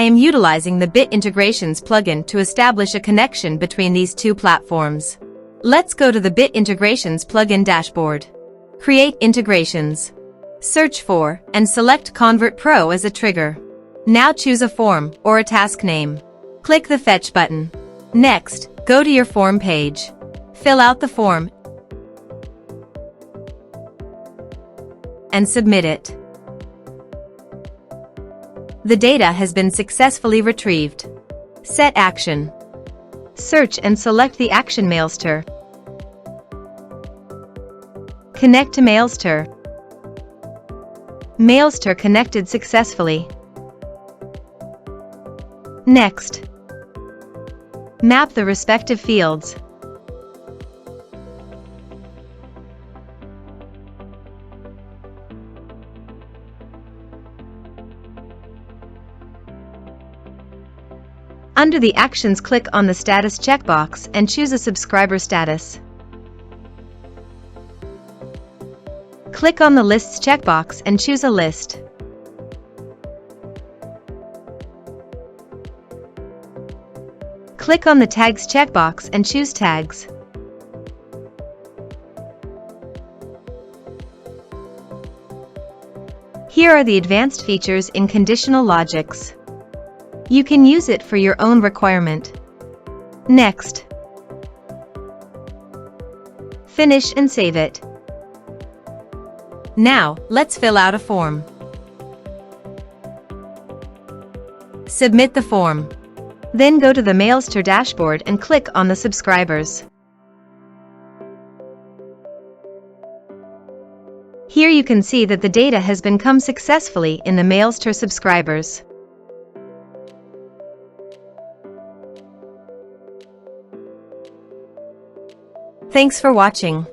am utilizing the Bit Integrations plugin to establish a connection between these two platforms. Let's go to the Bit Integrations plugin dashboard. Create integrations. Search for and select Convert Pro as a trigger. Now choose a form or a task name. Click the Fetch button. Next, go to your form page. Fill out the form and submit it. The data has been successfully retrieved. Set action. Search and select the action Mailster. Connect to Mailster. Mailster connected successfully. Next, map the respective fields. Under the Actions, click on the Status checkbox and choose a subscriber status. Click on the Lists checkbox and choose a list. Click on the Tags checkbox and choose Tags. Here are the advanced features in conditional logics. You can use it for your own requirement. Next. Finish and save it. Now, let's fill out a form. Submit the form. Then go to the Mailster dashboard and click on the subscribers. Here you can see that the data has been come successfully in the Mailster subscribers. Thanks for watching.